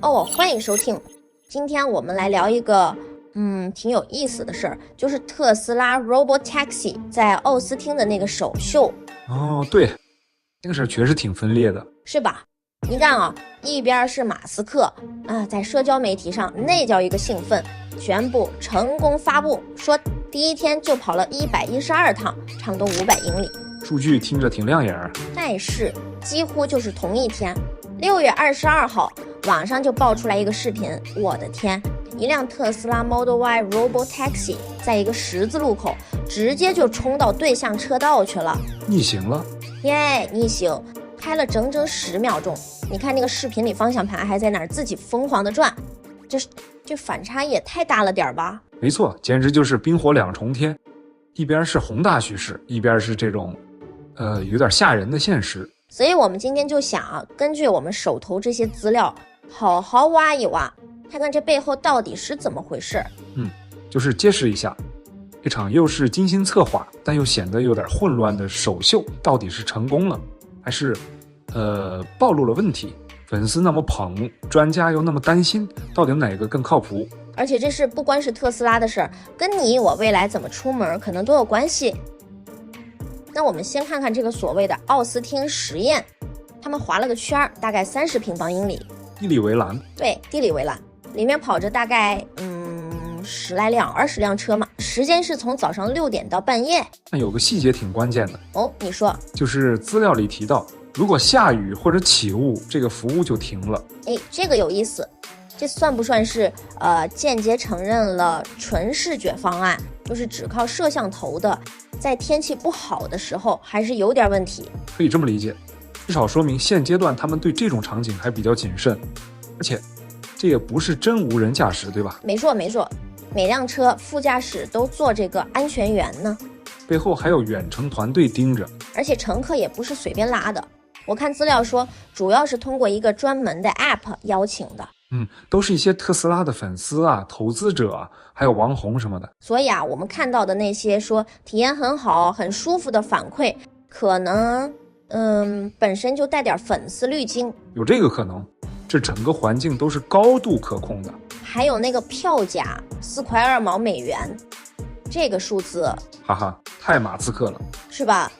欢迎收听。今天我们来聊一个挺有意思的事儿，就是特斯拉 Robotaxi 在奥斯汀的那个首秀。对，那个事儿确实挺分裂的，是吧？你看啊，一边是马斯克在社交媒体上那叫一个兴奋，宣布成功发布，说第一天就跑了112趟，差不多500英里。数据听着挺亮眼儿。但是几乎就是同一天，6月22号，网上就爆出来一个视频，我的天，一辆特斯拉 Model Y Robotaxi 在一个十字路口直接就冲到对向车道去了，逆行了。逆行，拍了整整10秒钟。你看那个视频里方向盘还在那儿自己疯狂的转，这反差也太大了点吧？没错，简直就是冰火两重天，一边是宏大叙事，一边是这种有点吓人的现实。所以我们今天就想根据我们手头这些资料好好挖一挖，看看这背后到底是怎么回事。就是揭示一下这场又是精心策划但又显得有点混乱的首秀到底是成功了，还是暴露了问题。粉丝那么捧，专家又那么担心，到底哪个更靠谱？而且这是不光是特斯拉的事儿，跟你我未来怎么出门可能都有关系。那我们先看看这个所谓的奥斯汀实验，他们划了个圈，大概30平方英里，地理围栏。对，地理围栏里面跑着大概10来辆20辆车嘛，时间是从早上6点到半夜。但有个细节挺关键的你说。就是资料里提到，如果下雨或者起雾，这个服务就停了。这个有意思，这算不算是间接承认了纯视觉方案，就是只靠摄像头的，在天气不好的时候还是有点问题。可以这么理解，至少说明现阶段他们对这种场景还比较谨慎，而且这也不是真无人驾驶，对吧？没错，每辆车副驾驶都做这个安全员呢，背后还有远程团队盯着，而且乘客也不是随便拉的。我看资料说，主要是通过一个专门的 app 邀请的。都是一些特斯拉的粉丝啊、投资者啊，还有网红什么的。所以我们看到的那些说体验很好、很舒服的反馈，可能本身就带点粉丝滤镜。有这个可能，这整个环境都是高度可控的。还有那个票价$4.2，这个数字，哈哈，太马斯克了，是吧？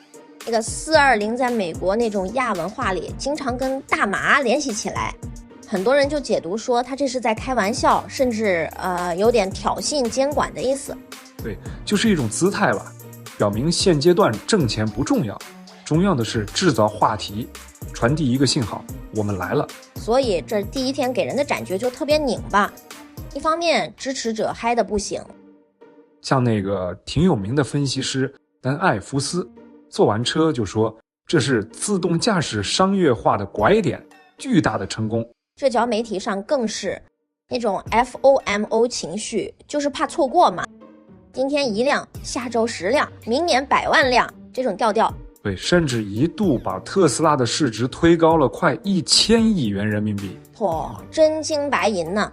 那个420在美国那种亚文化里经常跟大麻联系起来，很多人就解读说他这是在开玩笑，甚至有点挑衅监管的意思。对，就是一种姿态吧，表明现阶段挣钱不重要，重要的是制造话题，传递一个信号，我们来了。所以这第一天给人的感觉就特别拧巴，一方面支持者嗨得不行，像那个挺有名的分析师丹艾福斯，做完车就说这是自动驾驶商业化的拐点，巨大的成功。社交媒体上更是那种 FOMO 情绪，就是怕错过嘛，今天1辆，下周10辆，明年100万辆，这种调调。对，甚至一度把特斯拉的市值推高了快1000亿元人民币。真金白银呢。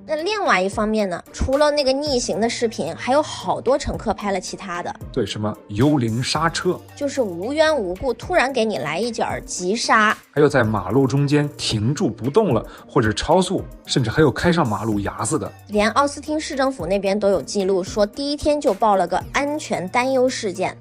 那另外一方面呢，除了那个逆行的视频，还有好多乘客拍了其他的。对，什么幽灵刹车，就是无缘无故突然给你来一脚急刹，还有在马路中间停住不动了，或者超速，甚至还有开上马路牙子的。连奥斯汀市政府那边都有记录，说第一天就报了个安全担忧事件，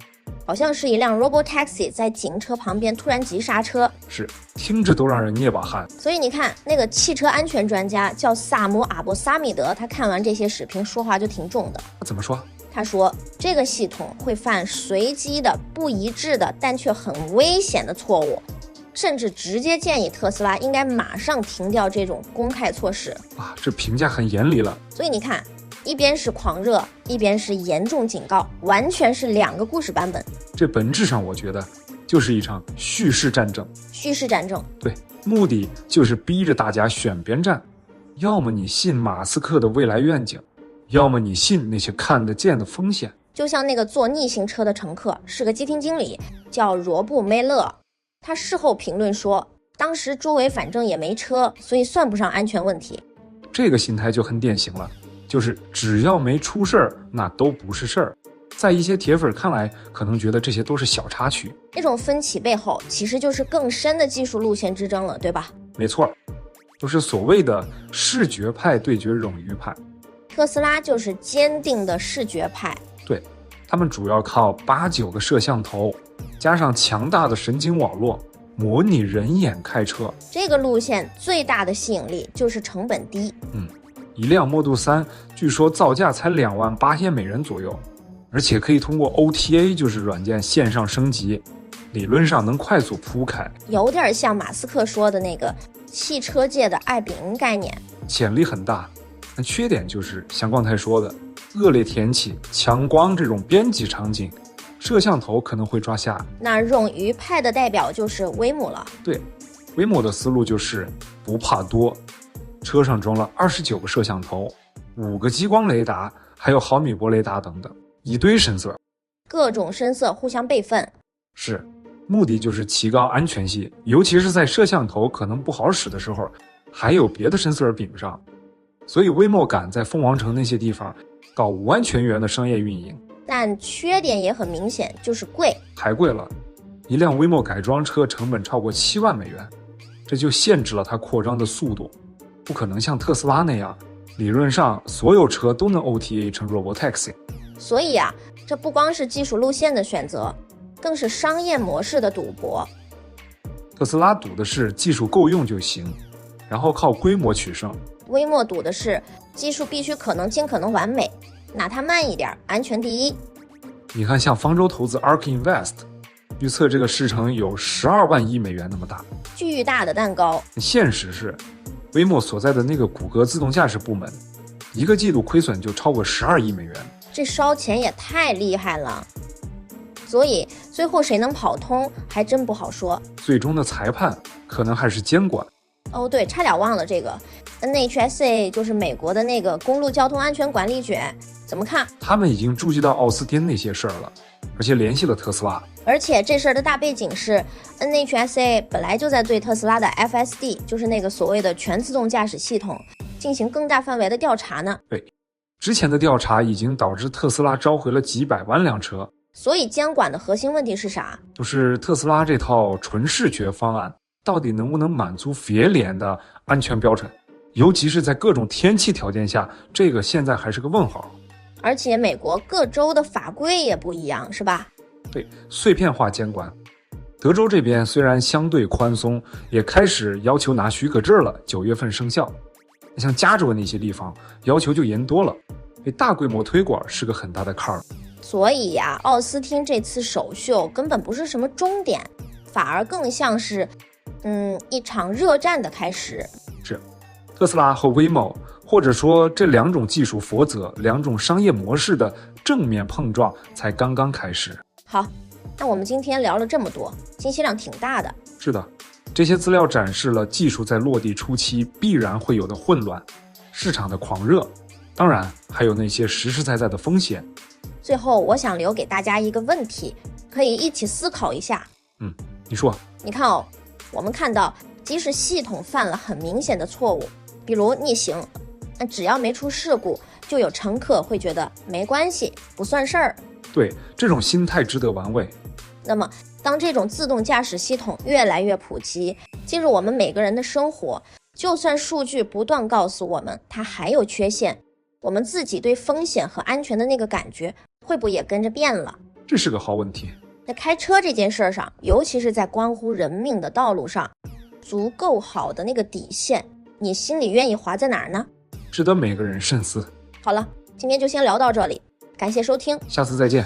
好像是一辆 Robotaxi 在警车旁边突然急刹车，是听着都让人捏把汗。所以你看，那个汽车安全专家叫萨姆·阿布萨米德，他看完这些视频说话就挺重的。怎么说？他说这个系统会犯随机的、不一致的，但却很危险的错误，甚至直接建议特斯拉应该马上停掉这种公开措施。这评价很严厉了。所以你看，一边是狂热，一边是严重警告，完全是2个故事版本。这本质上我觉得就是一场叙事战争。对，目的就是逼着大家选边站，要么你信马斯克的未来愿景，要么你信那些看得见的风险。就像那个坐逆行车的乘客是个基金经理，叫罗布梅勒，他事后评论说，当时周围反正也没车，所以算不上安全问题。这个心态就很典型了，就是只要没出事儿，那都不是事儿。在一些铁粉看来，可能觉得这些都是小插曲。这种分歧背后其实就是更深的技术路线之争了，对吧？没错，都是所谓的视觉派对决冗余派。特斯拉就是坚定的视觉派，对，他们主要靠8、9个摄像头，加上强大的神经网络，模拟人眼开车。这个路线最大的吸引力就是成本低。一辆 Model 3据说造价才$28,000左右，而且可以通过 OTA， 就是软件线上升级，理论上能快速铺开，有点像马斯克说的那个汽车界的爱彼迎概念，潜力很大。但缺点就是像刚才说的，恶劣天气、强光这种边际场景，摄像头可能会抓瞎。那冗余派的代表就是威姆了。对，威姆的思路就是不怕多，车上装了29个摄像头，5个激光雷达，还有毫米波雷达等等，一堆声色，各种声色互相备份。是，目的就是提高安全性，尤其是在摄像头可能不好使的时候，还有别的声色顶上。所以威莫敢在凤凰城那些地方搞无安全源的商业运营。但缺点也很明显，就是贵，太贵了，一辆威莫改装车成本超过7万美元，这就限制了它扩张的速度，不可能像特斯拉那样，理论上所有车都能 OTA 成 Robotaxi。所以啊，这不光是技术路线的选择，更是商业模式的赌博。特斯拉赌的是技术够用就行，然后靠规模取胜。威莫赌的是技术必须可能尽可能完美，哪怕慢一点，安全第一。你看像方舟投资 ARK Invest， 预测这个市场有12万亿美元那么大，巨大的蛋糕。现实是威莫所在的那个谷歌自动驾驶部门一个季度亏损就超过12亿美元，这烧钱也太厉害了。所以最后谁能跑通还真不好说，最终的裁判可能还是监管。哦对，差点忘了这个 NHTSA 就是美国的那个公路交通安全管理局，怎么看？他们已经注意到奥斯汀那些事儿了，而且联系了特斯拉。而且这事儿的大背景是 NHTSA 本来就在对特斯拉的 FSD， 就是那个所谓的全自动驾驶系统进行更大范围的调查呢。对，之前的调查已经导致特斯拉召回了几百万辆车。所以监管的核心问题是啥？就是特斯拉这套纯视觉方案到底能不能满足别联的安全标准，尤其是在各种天气条件下，这个现在还是个问号。而且美国各州的法规也不一样，是吧？对，碎片化监管。德州这边虽然相对宽松，也开始要求拿许可证了，9月份生效。像加州那些地方要求就严多了，对大规模推广是个很大的坎儿。所以呀，奥斯汀这次首秀根本不是什么终点，反而更像是一场热战的开始。是，特斯拉和威某，或者说这2种技术佛则、2种商业模式的正面碰撞才刚刚开始。好，那我们今天聊了这么多，信息量挺大的。是的，这些资料展示了技术在落地初期必然会有的混乱，市场的狂热，当然还有那些实实在在的风险。最后我想留给大家一个问题，可以一起思考一下。你说。你看哦，我们看到即使系统犯了很明显的错误，比如逆行，那只要没出事故，就有乘客会觉得没关系，不算事儿。对，这种心态值得玩味。那么当这种自动驾驶系统越来越普及，进入我们每个人的生活，就算数据不断告诉我们它还有缺陷，我们自己对风险和安全的那个感觉会不会也跟着变了？这是个好问题。在开车这件事上，尤其是在关乎人命的道路上，足够好的那个底线，你心里愿意划在哪儿呢？值得每个人深思。好了，今天就先聊到这里，感谢收听，下次再见。